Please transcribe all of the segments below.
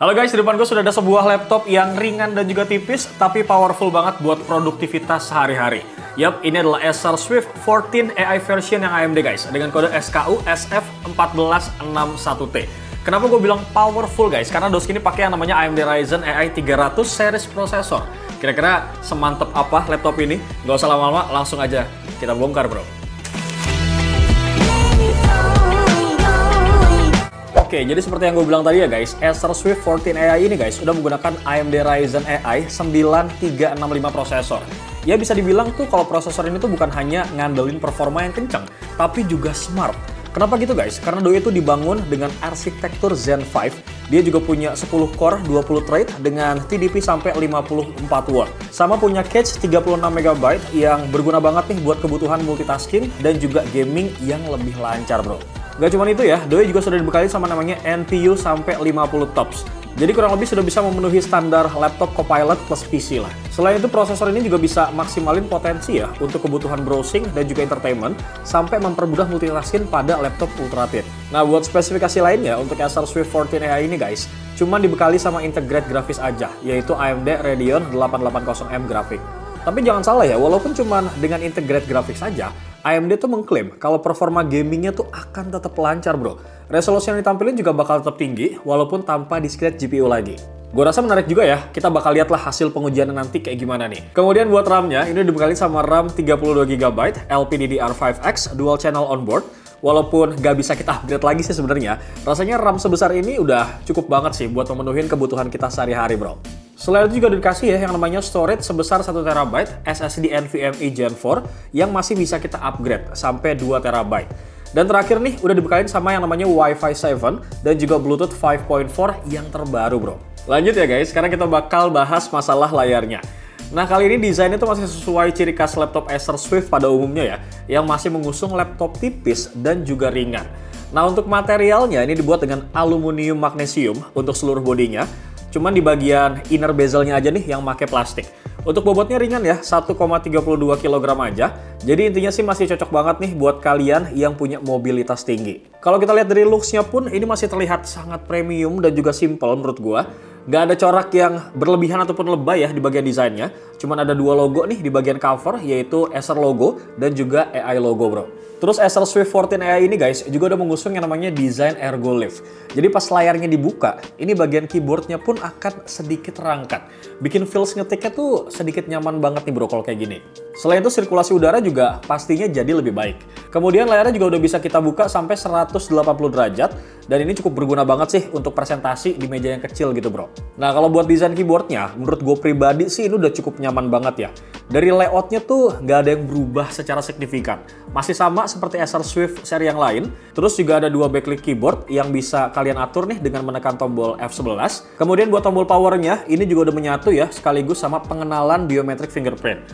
Halo guys, di depan gue sudah ada sebuah laptop yang ringan dan juga tipis, tapi powerful banget buat produktivitas sehari-hari. Yap, ini adalah Acer Swift 14 AI version yang AMD guys, dengan kode SKU SF1461T. Kenapa gue bilang powerful guys? Karena dos ini pakai yang namanya AMD Ryzen AI 300 series processor. Kira-kira semantep apa laptop ini? Gak usah lama-lama, langsung aja kita bongkar bro. Oke, jadi seperti yang gue bilang tadi ya guys, Acer Swift 14 AI ini guys udah menggunakan AMD Ryzen AI 9365 prosesor. Ya bisa dibilang tuh kalau prosesor ini tuh bukan hanya ngandelin performa yang kencang, tapi juga smart. Kenapa gitu guys? Karena doi itu dibangun dengan arsitektur Zen 5. Dia juga punya 10 core, 20 thread dengan TDP sampai 54 watt. Sama punya cache 36 MB yang berguna banget nih buat kebutuhan multitasking dan juga gaming yang lebih lancar bro. Gak cuma itu ya, doi juga sudah dibekali sama namanya NPU sampai 50 TOPS. Jadi kurang lebih sudah bisa memenuhi standar laptop Copilot plus PC lah. Selain itu prosesor ini juga bisa maksimalin potensi ya untuk kebutuhan browsing dan juga entertainment sampai mempermudah multitasking pada laptop ultra thin. Nah buat spesifikasi lainnya untuk Acer Swift 14 AI ini guys, cuman dibekali sama integrate grafis aja, yaitu AMD Radeon 880M grafik. Tapi jangan salah ya, walaupun cuman dengan integrate grafik saja, AMD tuh mengklaim kalau performa gamingnya tuh akan tetap lancar bro. Resolusi yang ditampilin juga bakal tetap tinggi walaupun tanpa discrete GPU lagi. Gue rasa menarik juga ya, kita bakal lihatlah hasil pengujiannya nanti kayak gimana nih. Kemudian buat RAM-nya, ini dibekali sama RAM 32GB LPDDR5X dual channel onboard. Walaupun gak bisa kita upgrade lagi sih sebenarnya, rasanya RAM sebesar ini udah cukup banget sih buat memenuhi kebutuhan kita sehari-hari bro. Selain itu juga dikasih ya yang namanya storage sebesar 1TB SSD NVMe Gen 4 yang masih bisa kita upgrade sampai 2TB. Dan terakhir nih udah dibekali sama yang namanya Wi-Fi 7 dan juga Bluetooth 5.4 yang terbaru bro. Lanjut ya guys, sekarang kita bakal bahas masalah layarnya. Nah kali ini desainnya tuh masih sesuai ciri khas laptop Acer Swift pada umumnya ya, yang masih mengusung laptop tipis dan juga ringan. Nah untuk materialnya ini dibuat dengan aluminium magnesium untuk seluruh bodinya. Cuman di bagian inner bezelnya aja nih yang pakai plastik. Untuk bobotnya ringan ya, 1,32 kg aja. Jadi intinya sih masih cocok banget nih buat kalian yang punya mobilitas tinggi. Kalau kita lihat dari looks-nya pun ini masih terlihat sangat premium dan juga simple menurut gua. Gak ada corak yang berlebihan ataupun lebay ya di bagian desainnya. Cuman ada dua logo nih di bagian cover, yaitu Acer logo dan juga AI logo bro. Terus Acer Swift 14 AI ini guys juga udah mengusung yang namanya desain Ergo Lift. Jadi pas layarnya dibuka, ini bagian keyboardnya pun akan sedikit terangkat. Bikin feels ngetiknya tuh sedikit nyaman banget nih bro kalau kayak gini. Selain itu sirkulasi udara juga pastinya jadi lebih baik. Kemudian layarnya juga udah bisa kita buka sampai 180 derajat. Dan ini cukup berguna banget sih untuk presentasi di meja yang kecil gitu bro. Nah kalau buat desain keyboardnya, menurut gue pribadi sih ini udah cukup nyaman banget ya. Dari layoutnya tuh nggak ada yang berubah secara signifikan. Masih sama seperti Acer Swift seri yang lain. Terus juga ada dua backlit keyboard yang bisa kalian atur nih dengan menekan tombol F11. Kemudian buat tombol powernya, ini juga udah menyatu ya sekaligus sama pengenalan biometric fingerprint.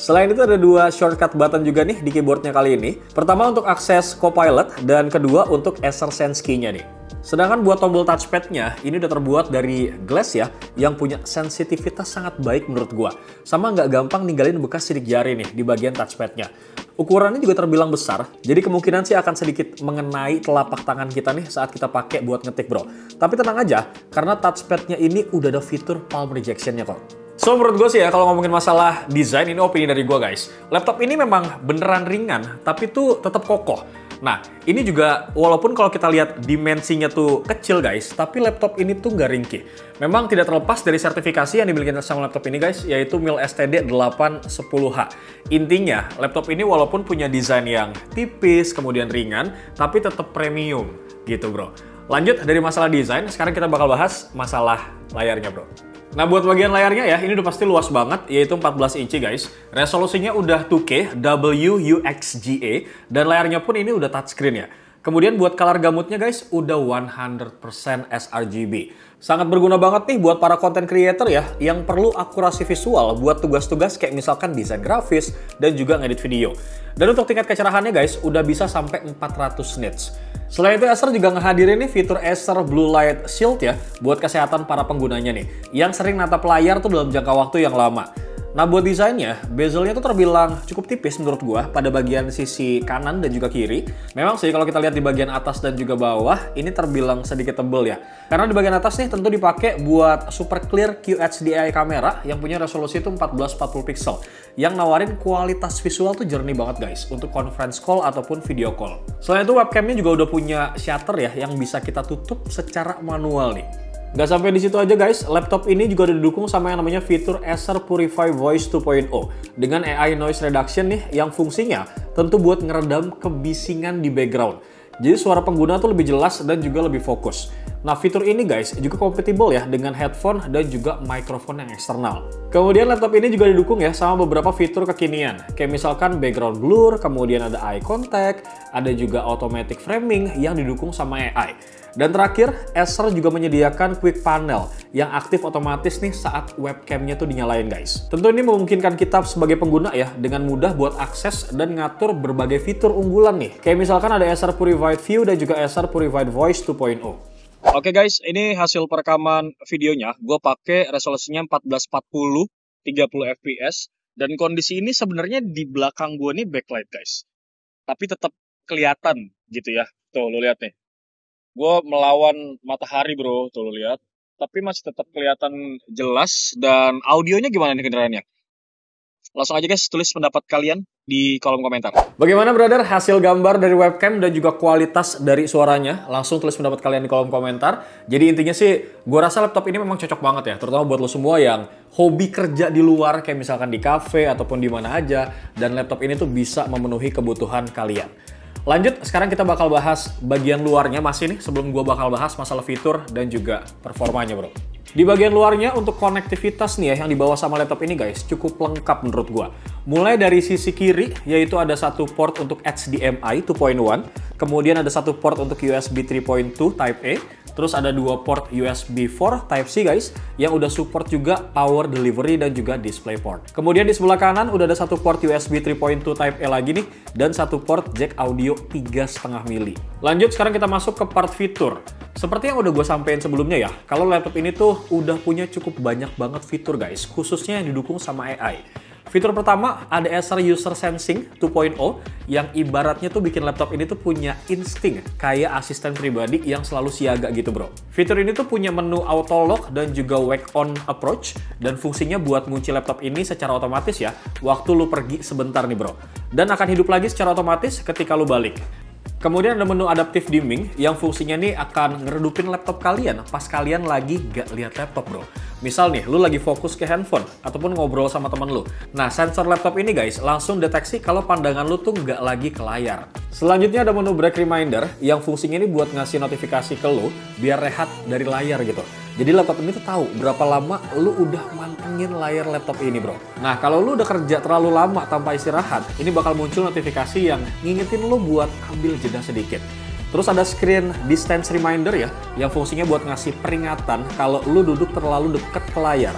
Selain itu ada dua shortcut button juga nih di keyboardnya kali ini. Pertama untuk akses Copilot dan kedua untuk Acer Sense Key-nya nih. Sedangkan buat tombol touchpad-nya ini udah terbuat dari glass ya yang punya sensitivitas sangat baik menurut gua. Sama nggak gampang ninggalin bekas sidik jari nih di bagian touchpad-nya. Ukurannya juga terbilang besar, jadi kemungkinan sih akan sedikit mengenai telapak tangan kita nih saat kita pakai buat ngetik bro. Tapi tenang aja, karena touchpad-nya ini udah ada fitur palm rejection-nya kok. So menurut gue sih ya kalau ngomongin masalah desain ini opini dari gue guys. Laptop ini memang beneran ringan tapi tuh tetap kokoh. Nah ini juga walaupun kalau kita lihat dimensinya tuh kecil guys, tapi laptop ini tuh nggak ringkih. Memang tidak terlepas dari sertifikasi yang dimiliki sama laptop ini guys, yaitu MIL STD 810H. Intinya laptop ini walaupun punya desain yang tipis kemudian ringan, tapi tetap premium gitu bro. Lanjut dari masalah desain, sekarang kita bakal bahas masalah layarnya bro. Nah buat bagian layarnya ya, ini udah pasti luas banget, yaitu 14 inci guys. Resolusinya udah 2K WUXGA, dan layarnya pun ini udah touchscreen ya. Kemudian buat color gamutnya guys, udah 100% sRGB. Sangat berguna banget nih buat para content creator ya, yang perlu akurasi visual buat tugas-tugas kayak misalkan desain grafis, dan juga ngedit video. Dan untuk tingkat kecerahannya guys, udah bisa sampai 400 nits. Selain itu Acer juga ngehadirin nih fitur Acer Blue Light Shield ya buat kesehatan para penggunanya nih yang sering natap layar tuh dalam jangka waktu yang lama. Nah, buat desainnya, bezelnya tuh terbilang cukup tipis menurut gua pada bagian sisi kanan dan juga kiri. Memang sih kalau kita lihat di bagian atas dan juga bawah, ini terbilang sedikit tebel ya. Karena di bagian atas nih tentu dipakai buat super clear QHD kamera yang punya resolusi itu 1440 pixel. Yang nawarin kualitas visual tuh jernih banget guys, untuk conference call ataupun video call. Selain itu webcamnya juga udah punya shutter ya, yang bisa kita tutup secara manual nih. Nggak sampai di situ aja guys, laptop ini juga udah didukung sama yang namanya fitur Acer Purify Voice 2.0 dengan AI Noise Reduction nih yang fungsinya tentu buat ngeredam kebisingan di background. Jadi suara pengguna tuh lebih jelas dan juga lebih fokus. Nah, fitur ini guys juga kompatibel ya dengan headphone dan juga mikrofon yang eksternal. Kemudian laptop ini juga didukung ya sama beberapa fitur kekinian. Kayak misalkan background blur, kemudian ada eye contact, ada juga automatic framing yang didukung sama AI. Dan terakhir, Acer juga menyediakan quick panel yang aktif otomatis nih saat webcamnya tuh dinyalain guys. Tentu ini memungkinkan kita sebagai pengguna ya dengan mudah buat akses dan ngatur berbagai fitur unggulan nih. Kayak misalkan ada Acer Purified View dan juga Acer Purified Voice 2.0. Oke guys, ini hasil perekaman videonya. Gue pakai resolusinya 1440 30 fps dan kondisi ini sebenarnya di belakang gue nih backlight guys. Tapi tetap kelihatan gitu ya. Tuh, lu lihat nih. Gue melawan matahari bro, tuh lo lihat. Tapi masih tetap kelihatan jelas. Dan audionya gimana nih kendaraannya? Langsung aja guys, tulis pendapat kalian di kolom komentar. Bagaimana brother hasil gambar dari webcam dan juga kualitas dari suaranya? Langsung tulis pendapat kalian di kolom komentar. Jadi intinya sih, gue rasa laptop ini memang cocok banget ya. Terutama buat lo semua yang hobi kerja di luar, kayak misalkan di cafe ataupun di mana aja. Dan laptop ini tuh bisa memenuhi kebutuhan kalian. Lanjut, sekarang kita bakal bahas bagian luarnya masih nih sebelum gue bakal bahas masalah fitur dan juga performanya bro. Di bagian luarnya untuk konektivitas nih ya yang dibawa sama laptop ini guys cukup lengkap menurut gue. Mulai dari sisi kiri yaitu ada satu port untuk HDMI 2.1, kemudian ada satu port untuk USB 3.2 Type A, terus ada dua port USB 4 Type C guys yang udah support juga power delivery dan juga display port. Kemudian di sebelah kanan udah ada satu port USB 3.2 Type A lagi nih dan satu port jack audio 3,5 mili. Lanjut sekarang kita masuk ke part fitur. Seperti yang udah gue sampein sebelumnya ya, kalau laptop ini tuh udah punya cukup banyak banget fitur guys, khususnya yang didukung sama AI. Fitur pertama ada Acer User Sensing 2.0 yang ibaratnya tuh bikin laptop ini tuh punya insting kayak asisten pribadi yang selalu siaga gitu bro. Fitur ini tuh punya menu auto lock dan juga wake on approach dan fungsinya buat ngunci laptop ini secara otomatis ya waktu lu pergi sebentar nih bro. Dan akan hidup lagi secara otomatis ketika lu balik. Kemudian ada menu adaptive dimming yang fungsinya nih akan ngeredupin laptop kalian pas kalian lagi gak lihat laptop bro. Misal nih, lu lagi fokus ke handphone ataupun ngobrol sama temen lu. Nah, sensor laptop ini guys langsung deteksi kalau pandangan lu tuh nggak lagi ke layar. Selanjutnya ada menu break reminder yang fungsinya ini buat ngasih notifikasi ke lu biar rehat dari layar gitu. Jadi laptop ini tuh tahu berapa lama lu udah mantengin layar laptop ini bro. Nah, kalau lu udah kerja terlalu lama tanpa istirahat, ini bakal muncul notifikasi yang ngingetin lu buat ambil jeda sedikit. Terus ada screen distance reminder ya, yang fungsinya buat ngasih peringatan kalau lu duduk terlalu dekat ke layar.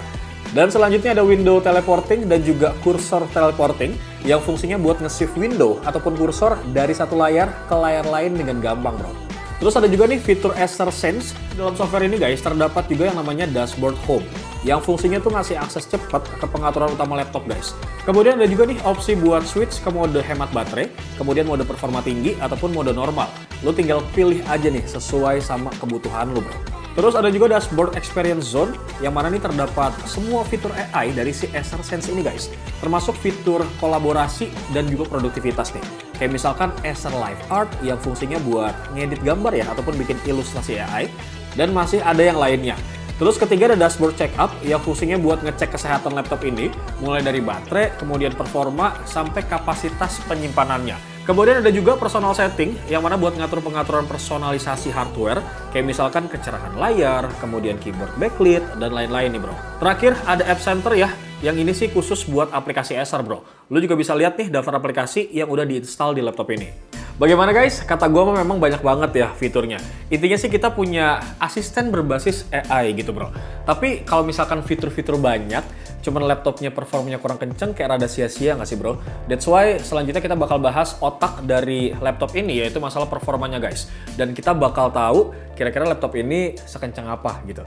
Dan selanjutnya ada window teleporting dan juga cursor teleporting, yang fungsinya buat nge-shift window ataupun kursor dari satu layar ke layar lain dengan gampang bro. Terus ada juga nih fitur Acer Sense. Dalam software ini guys, terdapat juga yang namanya Dashboard Home, yang fungsinya tuh ngasih akses cepat ke pengaturan utama laptop guys. Kemudian ada juga nih opsi buat switch ke mode hemat baterai, kemudian mode performa tinggi ataupun mode normal. Lu tinggal pilih aja nih sesuai sama kebutuhan lu bro. Terus ada juga Dashboard Experience Zone, yang mana nih terdapat semua fitur AI dari si Acer Sense ini guys. Termasuk fitur kolaborasi dan juga produktivitas nih. Kayak misalkan Acer Live Art yang fungsinya buat ngedit gambar ya, ataupun bikin ilustrasi AI. Dan masih ada yang lainnya. Terus ketiga ada Dashboard Check Up yang fungsinya buat ngecek kesehatan laptop ini. Mulai dari baterai, kemudian performa, sampai kapasitas penyimpanannya. Kemudian ada juga personal setting yang mana buat ngatur pengaturan personalisasi hardware. Kayak misalkan kecerahan layar, kemudian keyboard backlit, dan lain-lain nih bro. Terakhir ada App Center ya. Yang ini sih khusus buat aplikasi Acer bro. Lu juga bisa lihat nih daftar aplikasi yang udah diinstal di laptop ini. Bagaimana guys? Kata gue memang banyak banget ya fiturnya. Intinya sih kita punya asisten berbasis AI gitu bro. Tapi kalau misalkan fitur-fitur banyak, cuman laptopnya performanya kurang kenceng kayak rada sia-sia nggak sih bro? That's why selanjutnya kita bakal bahas otak dari laptop ini, yaitu masalah performanya guys. Dan kita bakal tahu kira-kira laptop ini sekencang apa gitu.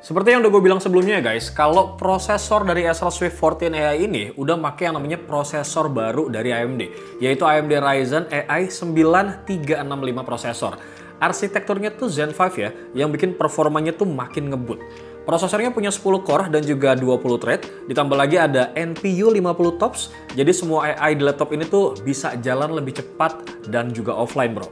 Seperti yang udah gue bilang sebelumnya ya guys, kalau prosesor dari Acer Swift 14 AI ini udah pakai yang namanya prosesor baru dari AMD, yaitu AMD Ryzen AI 9365 prosesor. Arsitekturnya tuh Zen 5 ya, yang bikin performanya tuh makin ngebut. Prosesornya punya 10 core dan juga 20 thread, ditambah lagi ada NPU 50 TOPS, jadi semua AI di laptop ini tuh bisa jalan lebih cepat dan juga offline bro.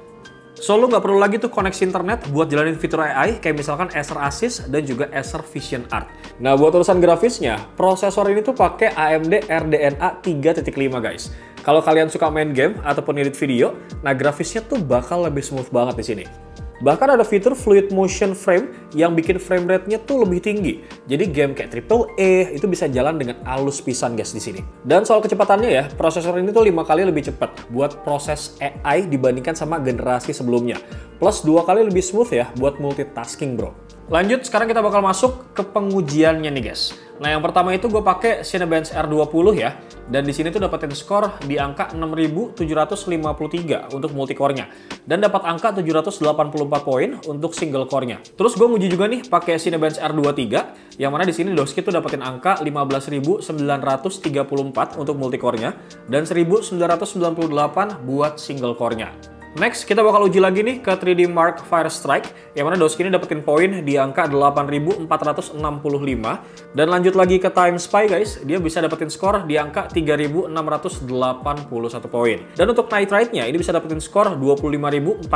So, lo nggak perlu lagi tuh koneksi internet buat jalanin fitur AI kayak misalkan Acer Assist dan juga Acer Vision Art. Nah, buat urusan grafisnya, prosesor ini tuh pakai AMD RDNA 3.5 guys. Kalau kalian suka main game ataupun edit video, nah grafisnya tuh bakal lebih smooth banget di sini. Bahkan ada fitur Fluid Motion Frame yang bikin frame rate-nya tuh lebih tinggi. Jadi game kayak AAA itu bisa jalan dengan halus pisan guys di sini. Dan soal kecepatannya ya, prosesor ini tuh 5 kali lebih cepat buat proses AI dibandingkan sama generasi sebelumnya. Plus 2 kali lebih smooth ya buat multitasking bro. Lanjut, sekarang kita bakal masuk ke pengujiannya nih guys. Nah, yang pertama itu gue pakai Cinebench R20 ya. Dan di sini tuh dapetin skor di angka 6753 untuk multicore-nya. Dan dapat angka 784 poin untuk single core-nya. Terus gue nguji juga nih pakai Cinebench R23, yang mana di sini Doski tuh dapetin angka 15.934 untuk multicore-nya dan 1998 buat single core-nya. Next, kita bakal uji lagi nih ke 3D Mark Firestrike, yang mana Doski ini dapetin poin di angka 8.465. Dan lanjut lagi ke Time Spy guys, dia bisa dapetin skor di angka 3.681 poin. Dan untuk Nitrite-nya, ini bisa dapetin skor 25.465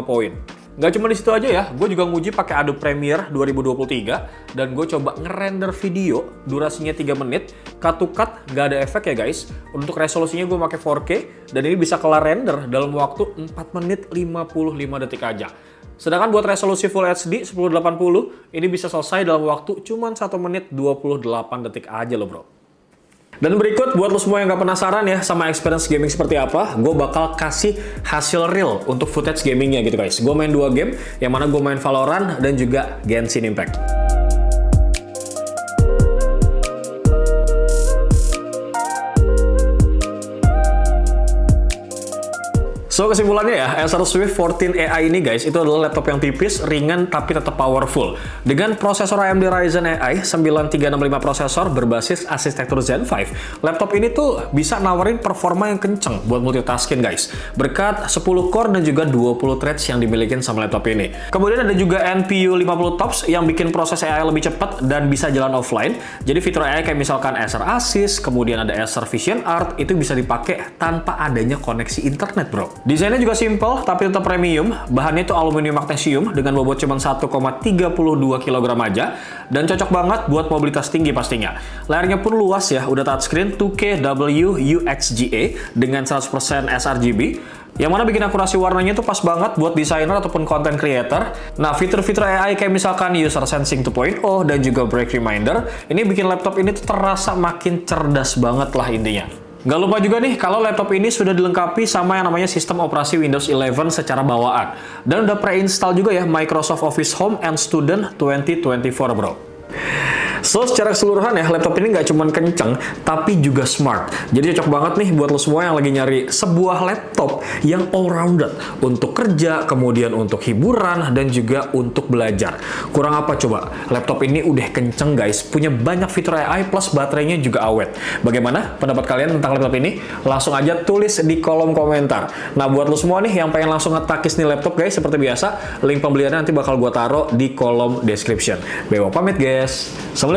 poin. Nggak cuma di situ aja ya, gue juga nguji pakai Adobe Premiere 2023 dan gue coba ngerender video durasinya 3 menit, cut to cut, nggak ada efek ya guys. Untuk resolusinya gue pakai 4K dan ini bisa kelar render dalam waktu 4 menit 55 detik aja. Sedangkan buat resolusi Full HD 1080 ini bisa selesai dalam waktu cuma 1 menit 28 detik aja loh bro. Dan berikut buat lo semua yang gak penasaran ya sama experience gaming seperti apa, gue bakal kasih hasil real untuk footage gamingnya gitu guys. Gue main 2 game, yang mana gue main Valorant dan juga Genshin Impact. So, kesimpulannya ya, Acer Swift 14 AI ini guys, itu adalah laptop yang tipis, ringan, tapi tetap powerful. Dengan prosesor AMD Ryzen AI 9365 prosesor berbasis arsitektur Zen 5, laptop ini tuh bisa nawarin performa yang kenceng buat multitasking guys. Berkat 10 core dan juga 20 threads yang dimiliki sama laptop ini. Kemudian ada juga NPU 50 TOPS yang bikin proses AI lebih cepat dan bisa jalan offline. Jadi fitur AI kayak misalkan Acer Assist, kemudian ada Acer Vision Art, itu bisa dipakai tanpa adanya koneksi internet bro. Desainnya juga simple, tapi tetap premium. Bahannya itu aluminium magnesium dengan bobot cuma 1,32 kg aja. Dan cocok banget buat mobilitas tinggi pastinya. Layarnya pun luas ya, udah touchscreen 2K WUXGA dengan 100% sRGB. Yang mana bikin akurasi warnanya tuh pas banget buat desainer ataupun content creator. Nah, fitur-fitur AI kayak misalkan User Sensing 2.0 dan juga Break Reminder, ini bikin laptop ini tuh terasa makin cerdas banget lah intinya. Nggak lupa juga nih, kalau laptop ini sudah dilengkapi sama yang namanya sistem operasi Windows 11 secara bawaan. Dan udah pre-install juga ya Microsoft Office Home and Student 2024 bro. So, secara keseluruhan ya, laptop ini nggak cuma kenceng, tapi juga smart. Jadi cocok banget nih buat lo semua yang lagi nyari sebuah laptop yang all-rounded. Untuk kerja, kemudian untuk hiburan, dan juga untuk belajar. Kurang apa coba? Laptop ini udah kenceng guys, punya banyak fitur AI plus baterainya juga awet. Bagaimana pendapat kalian tentang laptop ini? Langsung aja tulis di kolom komentar. Nah, buat lo semua nih yang pengen langsung ngetakis nih laptop guys, seperti biasa, link pembeliannya nanti bakal gue taruh di kolom description. Bewo pamit guys. Assalamualaikum.